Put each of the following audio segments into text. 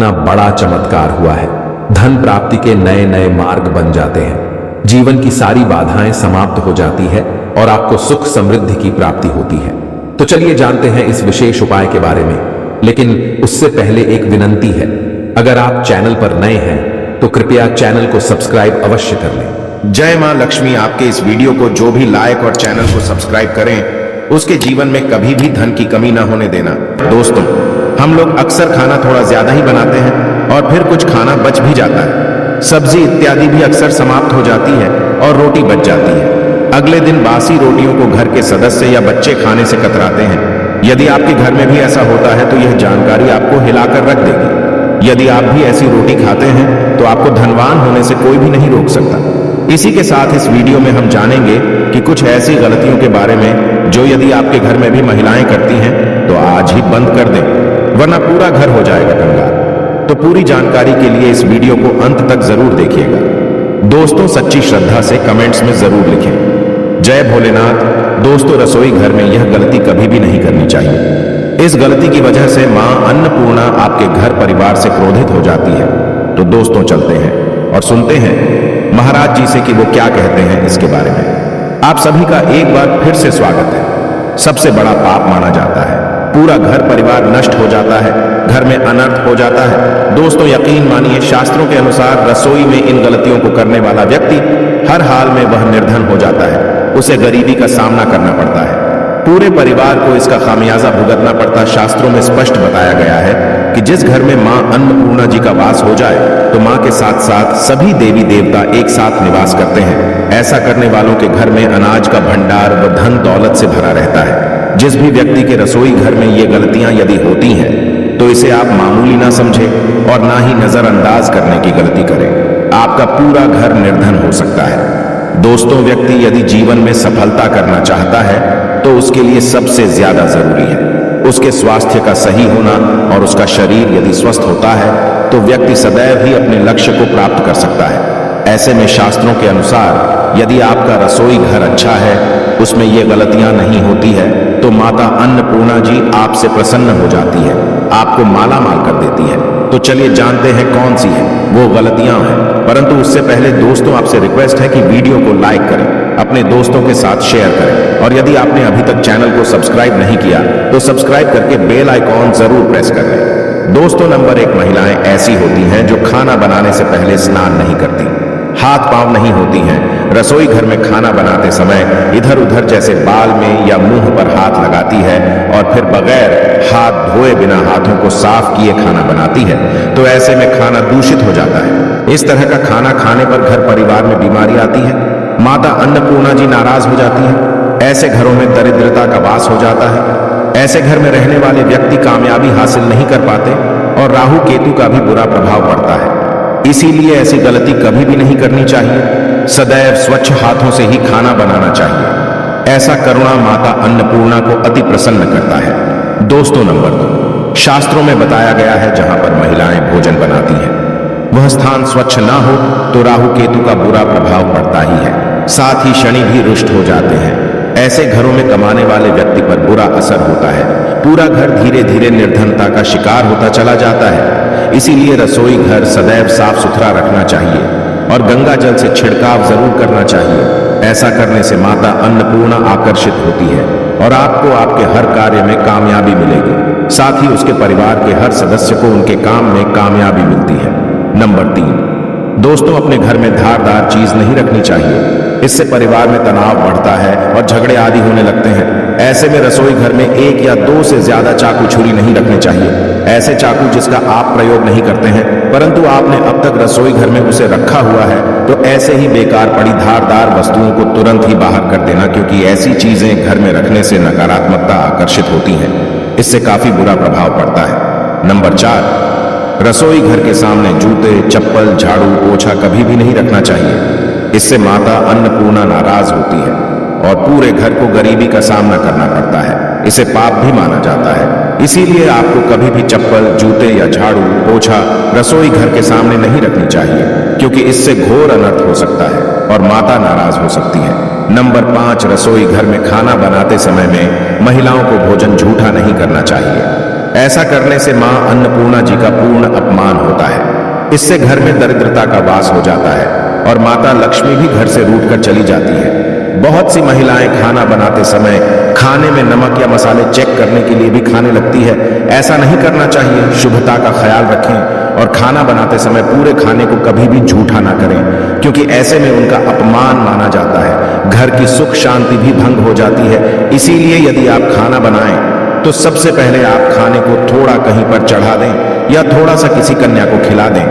कितना बड़ा चमत्कार हुआ है। धन प्राप्ति के नए नए मार्ग बन जाते हैं, जीवन की सारी बाधाएं समाप्त हो जाती है और आपको सुख समृद्धि की प्राप्ति होती है। तो चलिए जानते हैं इस विशेष उपाय के बारे में, लेकिन उससे पहले एक विनंती है, अगर आप चैनल पर नए हैं तो कृपया चैनल को सब्सक्राइब अवश्य कर लें। जय मां लक्ष्मी। आपके इस वीडियो को जो भी लाइक और चैनल को सब्सक्राइब करें, उसके जीवन में कभी भी धन की कमी ना होने देना। दोस्तों, हम लोग अक्सर खाना थोड़ा ज्यादा ही बनाते हैं और फिर कुछ खाना बच भी जाता है। सब्जी इत्यादि भी अक्सर समाप्त हो जाती है और रोटी बच जाती है। अगले दिन बासी रोटियों को घर के सदस्य या बच्चे खाने से कतराते हैं। यदि आपके घर में भी ऐसा होता है तो यह जानकारी आपको हिलाकर रख देगी। यदि आप भी ऐसी रोटी खाते हैं तो आपको धनवान होने से कोई भी नहीं रोक सकता। इसी के साथ इस वीडियो में हम जानेंगे कि कुछ ऐसी गलतियों के बारे में जो यदि आपके घर में भी महिलाएं करती हैं तो आज ही बंद कर दें, वरना पूरा घर हो जाएगा कंगाल। तो पूरी जानकारी के लिए इस वीडियो को अंत तक जरूर देखिएगा। दोस्तों, सच्ची श्रद्धा से कमेंट्स में जरूर लिखें जय भोलेनाथ। दोस्तों, रसोई घर में यह गलती कभी भी नहीं करनी चाहिए। इस गलती की वजह से मां अन्नपूर्णा आपके घर परिवार से क्रोधित हो जाती है। तो दोस्तों, चलते हैं और सुनते हैं महाराज जी से कि वो क्या कहते हैं इसके बारे में। आप सभी का एक बार फिर से स्वागत है। सबसे बड़ा पाप माना जाता है, पूरा घर परिवार नष्ट हो जाता है, घर में अनर्थ हो जाता है। दोस्तों, यकीन मानिए, शास्त्रों के अनुसार रसोई में इन गलतियों को करने वाला व्यक्ति हर हाल में वह निर्धन हो जाता है, उसे गरीबी का सामना करना पड़ता है, पूरे परिवार को इसका खामियाजा भुगतना पड़ता। शास्त्रों में स्पष्ट बताया गया है कि जिस घर में मां अन्नपूर्णा जी का वास हो जाए तो मां के साथ साथ सभी देवी देवता एक साथ निवास करते हैं। ऐसा करने वालों के घर में अनाज का भंडार व धन दौलत से भरा रहता है। जिस भी व्यक्ति के रसोई घर में ये गलतियां यदि होती हैं तो इसे आप मामूली ना समझें और ना ही नजरअंदाज करने की गलती करें। आपका पूरा घर निर्धन हो सकता है। दोस्तों, व्यक्ति यदि जीवन में सफलता करना चाहता है तो उसके लिए सबसे ज्यादा जरूरी है उसके स्वास्थ्य का सही होना, और उसका शरीर यदि स्वस्थ होता है तो व्यक्ति सदैव ही अपने लक्ष्य को प्राप्त कर सकता है। ऐसे में शास्त्रों के अनुसार यदि आपका रसोई घर अच्छा है, उसमें ये गलतियां नहीं होती है, तो माता अन्नपूर्णा जी आपसे प्रसन्न हो जाती है, आपको माला माल कर देती है। तो चलिए जानते हैं कौन सी है वो गलतियां हैं। परंतु उससे पहले दोस्तों, आपसे रिक्वेस्ट है कि वीडियो को लाइक करें, अपने दोस्तों के साथ शेयर करें, और यदि आपने अभी तक चैनल को सब्सक्राइब नहीं किया तो सब्सक्राइब करके बेल आइकॉन जरूर प्रेस कर लें। दोस्तों, नंबर 1, महिलाएं ऐसी होती हैं जो खाना बनाने से पहले स्नान नहीं करती, हाथ पांव नहीं होती हैं। रसोई घर में खाना बनाते समय इधर उधर जैसे बाल में या मुंह पर हाथ लगाती है और फिर बगैर हाथ धोए बिना हाथों को साफ किए खाना बनाती है। तो ऐसे में खाना दूषित हो जाता है। इस तरह का खाना खाने पर घर परिवार में बीमारी आती है, माता अन्नपूर्णा जी नाराज हो जाती है। ऐसे घरों में दरिद्रता का वास हो जाता है। ऐसे घर में रहने वाले व्यक्ति कामयाबी हासिल नहीं कर पाते और राहु केतु का भी बुरा प्रभाव पड़ता है। इसीलिए ऐसी गलती कभी भी नहीं करनी चाहिए। सदैव स्वच्छ हाथों से ही खाना बनाना चाहिए। ऐसा करुणा माता अन्नपूर्णा को अति प्रसन्न करता है। दोस्तों, नंबर 2, शास्त्रों में बताया गया है जहां पर महिलाएं भोजन बनाती हैं वह स्थान स्वच्छ ना हो तो राहु केतु का बुरा प्रभाव पड़ता ही है, साथ ही शनि भी रुष्ट हो जाते हैं। ऐसे घरों में कमाने वाले व्यक्ति पर बुरा असर होता है। पूरा घर धीरे धीरे निर्धनता का शिकार होता चला जाता है। इसीलिए रसोई घर सदैव साफ सुथरा रखना चाहिए और गंगा जल से छिड़काव जरूर करना चाहिए। ऐसा करने से माता अन्नपूर्णा आकर्षित होती है और आपको आपके हर कार्य में कामयाबी मिलेगी। साथ ही उसके परिवार के हर सदस्य को उनके काम में कामयाबी मिलती है। नंबर 3, दोस्तों, अपने घर में धारदार चीज नहीं रखनी चाहिए। इससे परिवार में तनाव बढ़ता है और झगड़े आदि होने लगते हैं। ऐसे में रसोई घर में 1 या 2 से ज्यादा चाकू छुरी नहीं रखने चाहिए। ऐसे चाकू जिसका आप प्रयोग नहीं करते हैं परंतु आपने अब तक रसोई घर में उसे रखा हुआ है, तो ऐसे ही बेकार पड़ी धारदार वस्तुओं को तुरंत ही बाहर कर देना, क्योंकि ऐसी चीजें घर में रखने से नकारात्मकता आकर्षित होती है। इससे काफी बुरा प्रभाव पड़ता है। नंबर 4, रसोई घर के सामने जूते, चप्पल, झाड़ू, पोछा कभी भी नहीं रखना चाहिए। इससे माता अन्नपूर्णा नाराज होती है और पूरे घर को गरीबी का सामना करना पड़ता है। इसे पाप भी माना जाता है। इसीलिए आपको कभी भी चप्पल, जूते या झाड़ू, पोछा रसोई घर के सामने नहीं रखनी चाहिए, क्योंकि इससे घोर अनर्थ हो सकता है और माता नाराज हो सकती है। नंबर 5, रसोई घर में खाना बनाते समय में महिलाओं को भोजन झूठा नहीं करना चाहिए। ऐसा करने से मां अन्नपूर्णा जी का पूर्ण अपमान इससे घर में दरिद्रता का वास हो जाता है और माता लक्ष्मी भी घर से रूठ कर चली जाती है। बहुत सी महिलाएं खाना बनाते समय खाने में नमक या मसाले चेक करने के लिए भी खाने लगती है। ऐसा नहीं करना चाहिए। शुभता का ख्याल रखें और खाना बनाते समय पूरे खाने को कभी भी झूठा ना करें, क्योंकि ऐसे में उनका अपमान माना जाता है। घर की सुख शांति भी भंग हो जाती है। इसीलिए यदि आप खाना बनाएं तो सबसे पहले आप खाने को थोड़ा कहीं पर चढ़ा दें या थोड़ा सा किसी कन्या को खिला दें,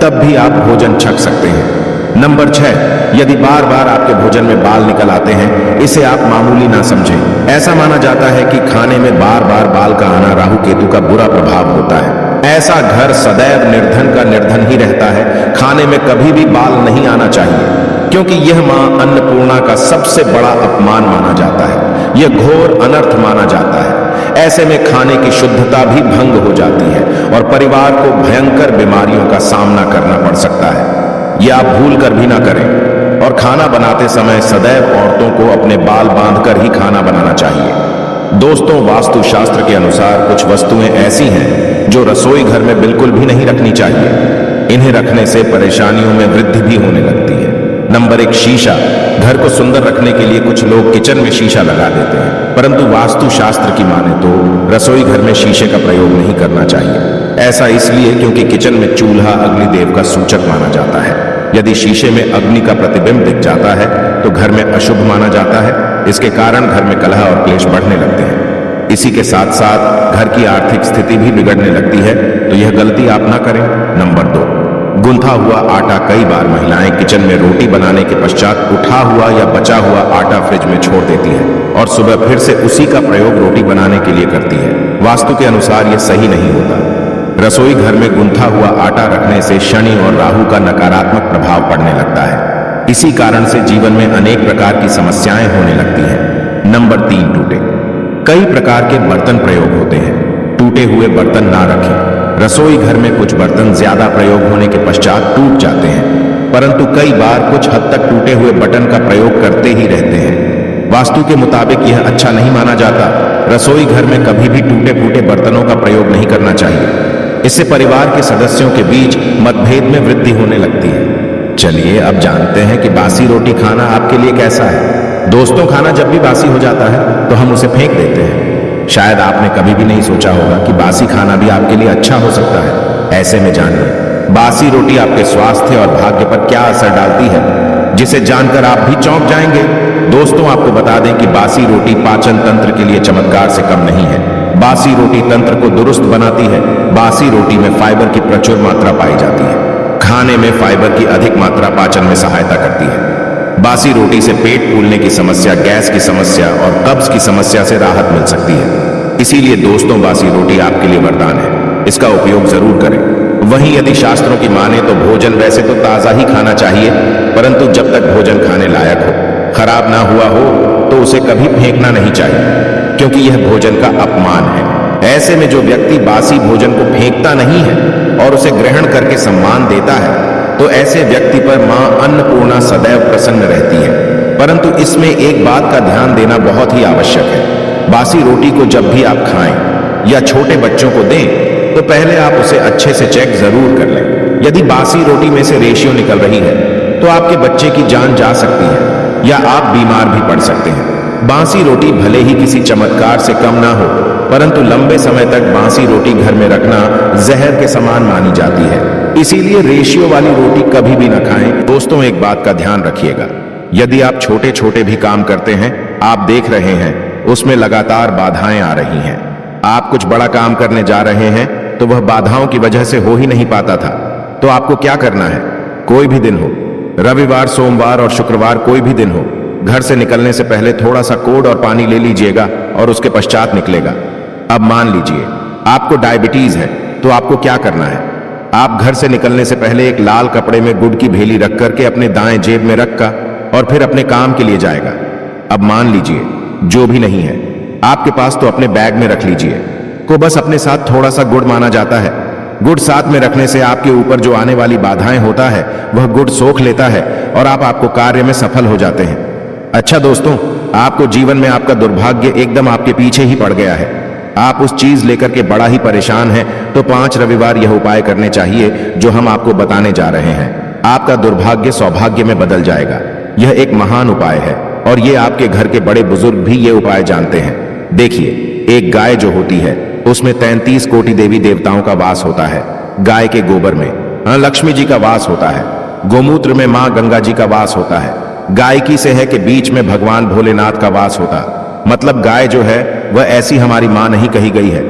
तब भी आप भोजन छक सकते हैं। नंबर 6, यदि बार बार आपके भोजन में बाल निकल आते हैं, इसे आप मामूली ना समझें। ऐसा माना जाता है कि खाने में बार बार बाल का आना राहु केतु का बुरा प्रभाव होता है। ऐसा घर सदैव निर्धन का निर्धन ही रहता है। खाने में कभी भी बाल नहीं आना चाहिए, क्योंकि यह मां अन्नपूर्णा का सबसे बड़ा अपमान माना जाता है। यह घोर अनर्थ माना जाता है। ऐसे में खाने की शुद्धता भी भंग हो जाती है और परिवार को भयंकर बीमारियों का सामना करना पड़ सकता है। यह आप भूल कर भी ना करें। और खाना बनाते समय सदैव औरतों को अपने बाल बांधकर ही खाना बनाना चाहिए। दोस्तों, वास्तु शास्त्र के अनुसार कुछ वस्तुएं ऐसी हैं जो रसोई घर में बिल्कुल भी नहीं रखनी चाहिए। इन्हें रखने से परेशानियों में वृद्धि भी होने लगती है। नंबर 1, शीशा। घर को सुंदर रखने के लिए कुछ लोग किचन में शीशा लगा देते हैं, परंतु वास्तु शास्त्र की माने तो रसोई घर में शीशे का प्रयोग नहीं करना चाहिए। ऐसा इसलिए क्योंकि किचन में चूल्हा अग्निदेव का सूचक माना जाता है। यदि शीशे में अग्नि का प्रतिबिंब दिख जाता है तो घर में अशुभ माना जाता है। इसके कारण घर में कलह और क्लेश बढ़ने लगते हैं। इसी के साथ साथ घर की आर्थिक स्थिति भी बिगड़ने लगती है, तो यह गलती आप ना करें। नंबर 2, गुंथा हुआ आटा। कई बार महिलाएं किचन में रोटी बनाने के पश्चात उठा हुआ या बचा हुआ आटा फ्रिज में छोड़ देती है और सुबह फिर से उसी का प्रयोग रोटी बनाने के लिए करती है। वास्तु के अनुसार यह सही नहीं होता। रसोई घर में गुंथा हुआ आटा रखने से शनि और राहु का नकारात्मक प्रभाव पड़ने लगता है। इसी कारण से जीवन में अनेक प्रकार की समस्याएं होने लगती हैं। नंबर 3, टूटे। कई प्रकार के बर्तन प्रयोग होते हैं। टूटे हुए बर्तन ना रखें। रसोई घर में कुछ बर्तन ज्यादा प्रयोग होने के पश्चात टूट जाते हैं, परंतु कई बार कुछ हद तक टूटे हुए बर्तन का प्रयोग करते ही रहते हैं। वास्तु के मुताबिक यह अच्छा नहीं माना जाता। रसोई घर में कभी भी टूटे फूटे बर्तनों का प्रयोग नहीं करना चाहिए। इससे परिवार के सदस्यों के बीच मतभेद में वृद्धि होने लगती है। चलिए अब जानते हैं कि बासी रोटी खाना आपके लिए कैसा है। दोस्तों, खाना जब भी बासी हो जाता है तो हम उसे फेंक देते हैं। शायद आपने कभी भी नहीं सोचा होगा कि बासी खाना भी आपके लिए अच्छा हो सकता है। ऐसे में जानिए बासी रोटी आपके स्वास्थ्य और भाग्य पर क्या असर डालती है, जिसे जानकर आप भी चौंक जाएंगे। दोस्तों, आपको बता दें कि बासी रोटी पाचन तंत्र के लिए चमत्कार से कम नहीं है। बासी रोटी तंत्र को दुरुस्त बनाती है। बासी रोटी में फाइबर की प्रचुर मात्रा पाई जाती है। खाने में फाइबर की अधिक मात्रा पाचन में सहायता करती है। बासी रोटी से पेट फूलने की समस्या, गैस की समस्या और कब्ज की समस्या से राहत मिल सकती है। इसीलिए दोस्तों, बासी रोटी आपके लिए वरदान है। इसका उपयोग जरूर करें। वहीं यदि शास्त्रों की माने तो भोजन वैसे तो ताजा ही खाना चाहिए, परंतु जब तक भोजन खाने लायक हो, खराब ना हुआ हो, तो उसे कभी फेंकना नहीं चाहिए, क्योंकि यह भोजन का अपमान है। ऐसे में जो व्यक्ति बासी भोजन को फेंकता नहीं है और उसे ग्रहण करके सम्मान देता है, तो ऐसे व्यक्ति पर मां अन्नपूर्णा सदैव प्रसन्न रहती है। परंतु इसमें एक बात का ध्यान देना बहुत ही आवश्यक है। बासी रोटी को जब भी आप खाएं या छोटे बच्चों को दें, तो पहले आप उसे अच्छे से चेक जरूर कर लें। यदि बासी रोटी में से रेशियो निकल रही है तो आपके बच्चे की जान जा सकती है या आप बीमार भी पड़ सकते हैं। बासी रोटी भले ही किसी चमत्कार से कम ना हो, परंतु लंबे समय तक बासी रोटी घर में रखना जहर के समान मानी जाती है। इसीलिए रेशियो वाली रोटी कभी भी ना खाएं। दोस्तों, एक बात का ध्यान रखिएगा। यदि आप छोटे छोटे भी काम करते हैं, आप देख रहे हैं उसमें लगातार बाधाएं आ रही हैं, आप कुछ बड़ा काम करने जा रहे हैं तो वह बाधाओं की वजह से हो ही नहीं पाता था, तो आपको क्या करना है? कोई भी दिन हो, रविवार, सोमवार और शुक्रवार, कोई भी दिन हो, घर से निकलने से पहले थोड़ा सा कोड और पानी ले लीजिएगा और उसके पश्चात निकलेगा। अब मान लीजिए आपको डायबिटीज है, तो आपको क्या करना है? आप घर से निकलने से पहले एक लाल कपड़े में गुड़ की भेली रख करके अपने दाएं जेब में रखा और फिर अपने काम के लिए जाएगा। अब मान लीजिए जो भी नहीं है आपके पास, तो अपने बैग में रख लीजिए। को बस अपने साथ थोड़ा सा गुड़ माना जाता है। गुड़ साथ में रखने से आपके ऊपर जो आने वाली बाधाएं होता है वह गुड़ सोख लेता है और आपको कार्य में सफल हो जाते हैं। अच्छा दोस्तों, आपको जीवन में आपका दुर्भाग्य एकदम आपके पीछे ही पड़ गया है। आप उस चीज लेकर के बड़ा ही परेशान हैं, तो 5 रविवार यह उपाय करने चाहिए जो हम आपको बताने जा रहे हैं। आपका दुर्भाग्य सौभाग्य में बदल जाएगा। यह एक महान उपाय है और ये आपके घर के बड़े बुजुर्ग भी ये उपाय जानते हैं। देखिए, एक गाय जो होती है उसमें 33 कोटि देवी देवताओं का वास होता है। गाय के गोबर में लक्ष्मी जी का वास होता है। गोमूत्र में मां गंगा जी का वास होता है। गायकी से है कि बीच में भगवान भोलेनाथ का वास होता। मतलब गाय जो है वह ऐसी हमारी मां नहीं कही गई है।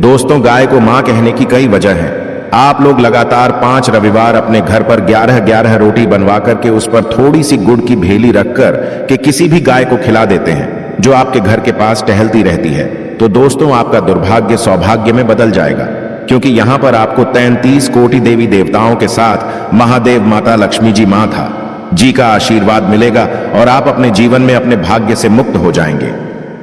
दोस्तों, गाय को मां कहने की कई वजह है। आप लोग लगातार 5 रविवार अपने घर पर 11-11 रोटी बनवा करके उस पर थोड़ी सी गुड़ की भेली रखकर के किसी भी गाय को खिला देते हैं जो आपके घर के पास टहलती रहती है। तो दोस्तों, आपका दुर्भाग्य सौभाग्य में बदल जाएगा, क्योंकि यहां पर आपको 33 कोटि देवी देवताओं के साथ महादेव माता लक्ष्मी जी मां था जी का आशीर्वाद मिलेगा और आप अपने जीवन में अपने भाग्य से मुक्त हो जाएंगे।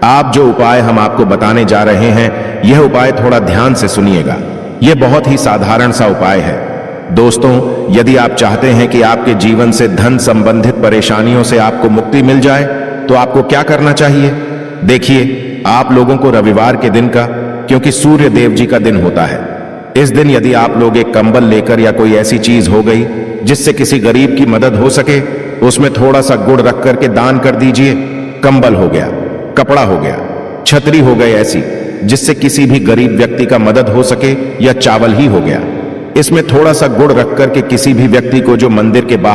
आप जो उपाय हम आपको बताने जा रहे हैं, यह उपाय थोड़ा ध्यान से सुनिएगा। यह बहुत ही साधारण सा उपाय है। दोस्तों, यदि आप चाहते हैं कि आपके जीवन से धन संबंधित परेशानियों से आपको मुक्ति मिल जाए, तो आपको क्या करना चाहिए? देखिए, आप लोगों को रविवार के दिन का, क्योंकि सूर्य देव जी का दिन होता है, इस दिन यदि आप लोग एक कंबल लेकर या कोई ऐसी चीज हो गई जिससे किसी गरीब की मदद हो सके, उसमें थोड़ा सा गुड़ रख करके दान कर दीजिए। कंबल हो गया, कपड़ा हो गया, छतरी हो गई ऐसी जिससे किसी भी गरीब व्यक्ति का मदद हो सके, या चावल ही हो गया। इसमें थोड़ा सा गुड़ रख करके किसी भी व्यक्ति को जो मंदिर के बाहर